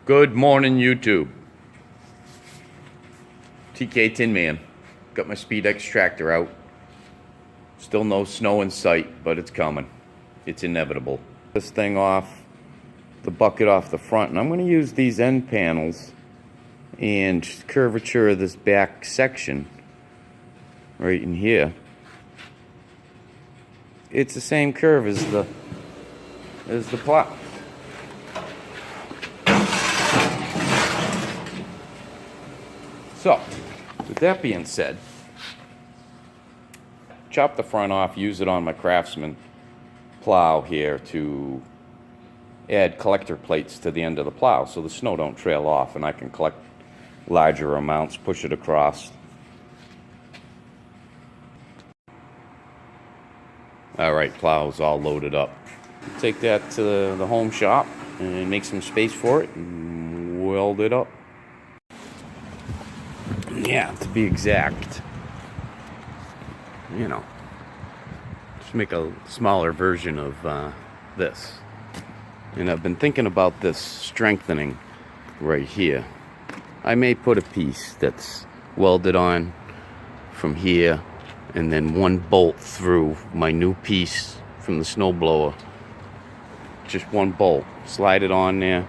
Good morning, YouTube. TK Tin Man. Got my Speed X tractor out. Still no snow in sight, but it's coming. It's inevitable. This thing off, the bucket off the front, and I'm going to use these end panels and curvature of this back section right in here. It's the same curve as the plow. So, with that being said, chop the front off, use it on my Craftsman plow here to add collector plates to the end of the plow so the snow don't trail off and I can collect larger amounts, push it across. Alright, plow's all loaded up. Take that to the home shop and make some space for it and weld it up. Yeah, to be exact, you know, just make a smaller version of this. And I've been thinking about this strengthening right here. I may put a piece that's welded on from here and then one bolt through my new piece from the snowblower. Just one bolt. Slide it on there.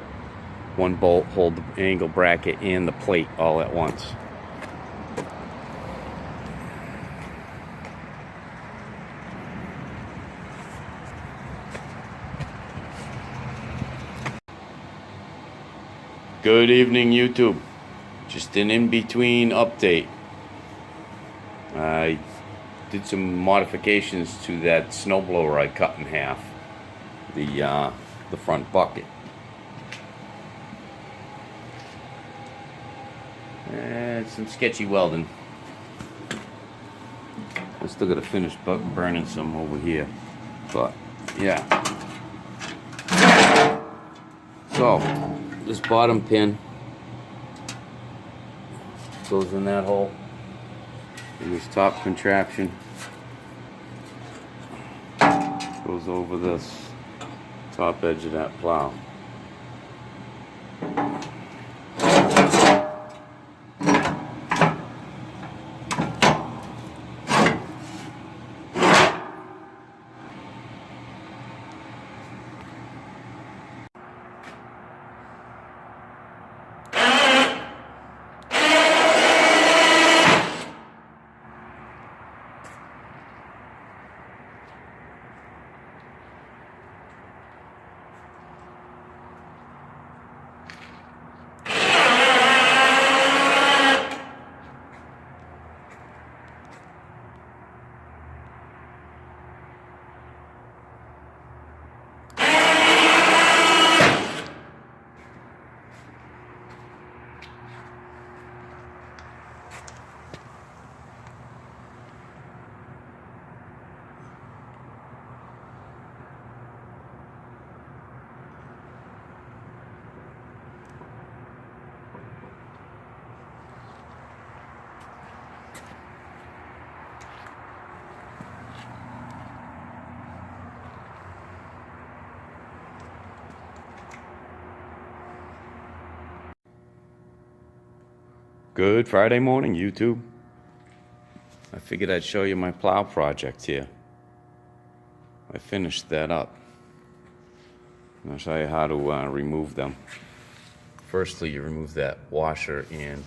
One bolt, hold the angle bracket and the plate all at once. Good evening, YouTube. Just an in-between update. I did some modifications to that snowblower I cut in half. The front bucket. And some sketchy welding. I still gotta finish burning some over here. But, yeah. So, this bottom pin goes in that hole, and this top contraption goes over this top edge of that plow. Good Friday morning, YouTube. I figured I'd show you my plow project here. I finished that up. I'll show you how to remove them. Firstly, you remove that washer and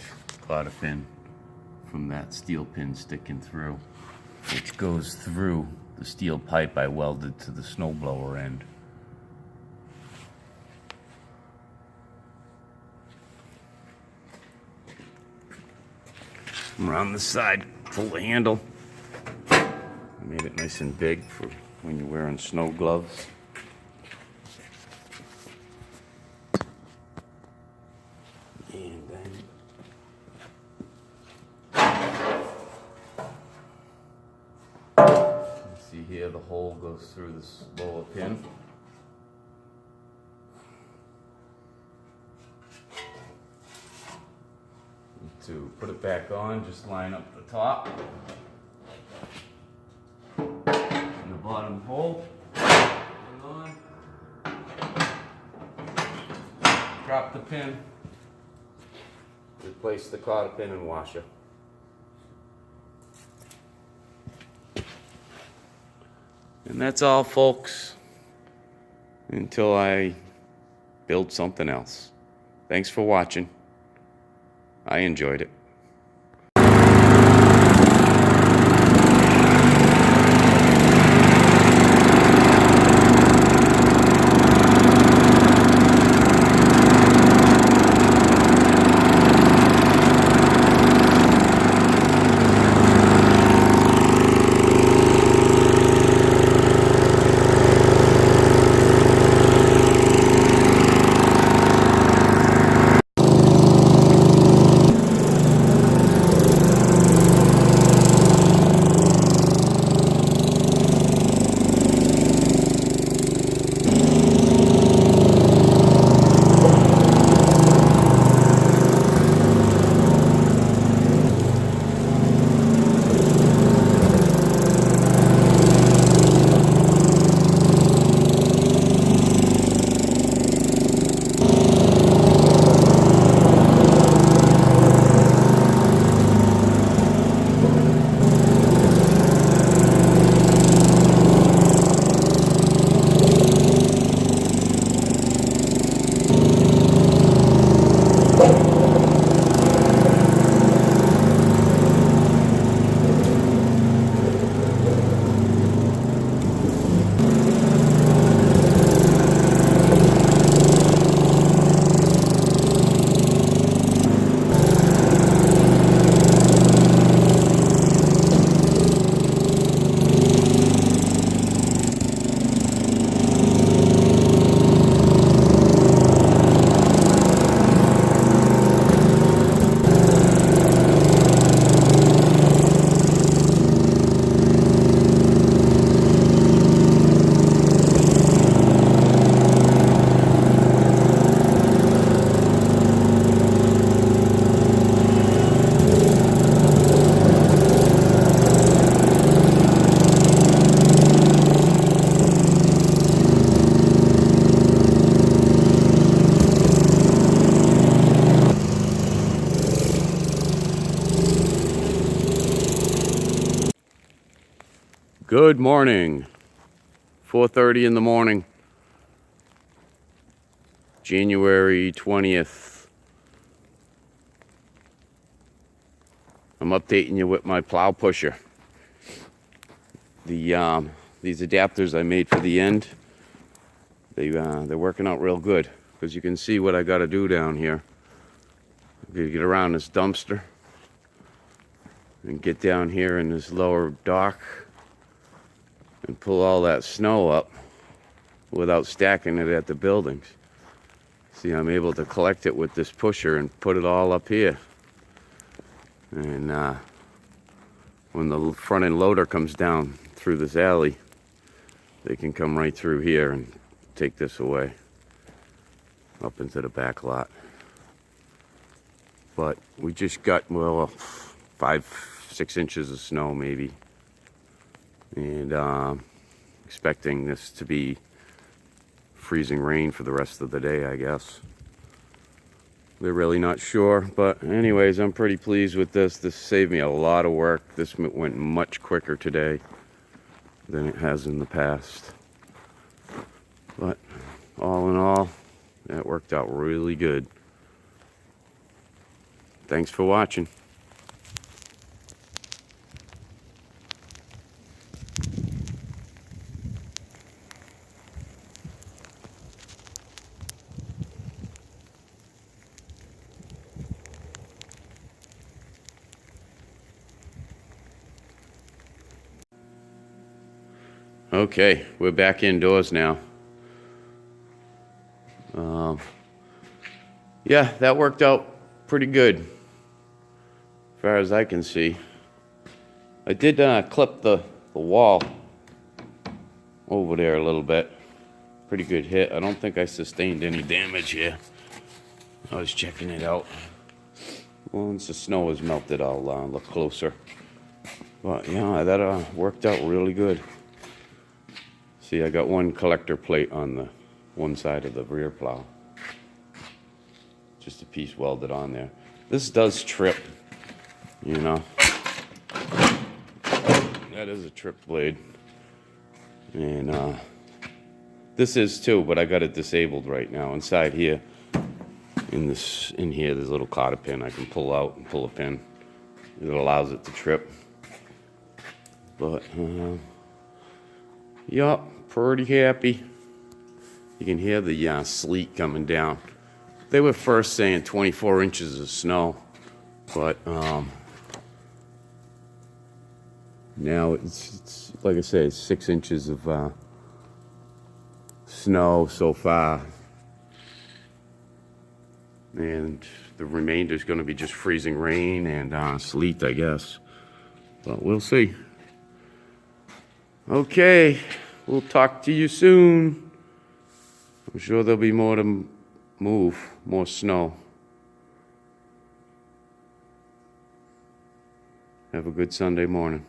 cotter pin from that steel pin sticking through, which goes through the steel pipe I welded to the snowblower end. Around the side, pull the handle. I made it nice and big for when you're wearing snow gloves. And then you see here the hole goes through this lower pin. To put it back on, just line up the top and the bottom hole. Hang on. drop the pin, replace the cotter pin and washer. And that's all, folks, until I build something else. Thanks for watching. I enjoyed it. Good morning. 4:30 in the morning. January 20th. I'm updating you with my plow pusher. These adapters I made for the end, they're working out real good, because you can see what I got to do down here. I'm gonna get around this dumpster and get down here in this lower dock and pull all that snow up without stacking it at the buildings. See, I'm able to collect it with this pusher and put it all up here. And when the front end loader comes down through this alley, they can come right through here and take this away up into the back lot. But we just got, well, 5-6 inches of snow maybe. And expecting this to be freezing rain for the rest of the day, I guess. They're really not sure, but anyways, I'm pretty pleased with this. This saved me a lot of work. This went much quicker today than it has in the past. But all in all, that worked out really good. Thanks for watching. Okay, we're back indoors now. Yeah, that worked out pretty good, as far as I can see. I did clip the wall over there a little bit. Pretty good hit. I don't think I sustained any damage here. I was checking it out. Once the snow is melted, I'll look closer. But yeah, that worked out really good. See, I got one collector plate on the one side of the rear plow. just a piece welded on there. This does trip, you know. That is a trip blade. And this is too, but I got it disabled right now. Inside here, in here, there's a little cotter pin I can pull out and pull a pin. It allows it to trip. But, yup, pretty happy. You can hear the sleet coming down. They were first saying 24 inches of snow, but now it's like I say, 6 inches of snow so far. And the remainder is going to be just freezing rain and sleet, I guess. But we'll see. Okay, we'll talk to you soon. I'm sure there'll be more to move, more snow. Have a good Sunday morning.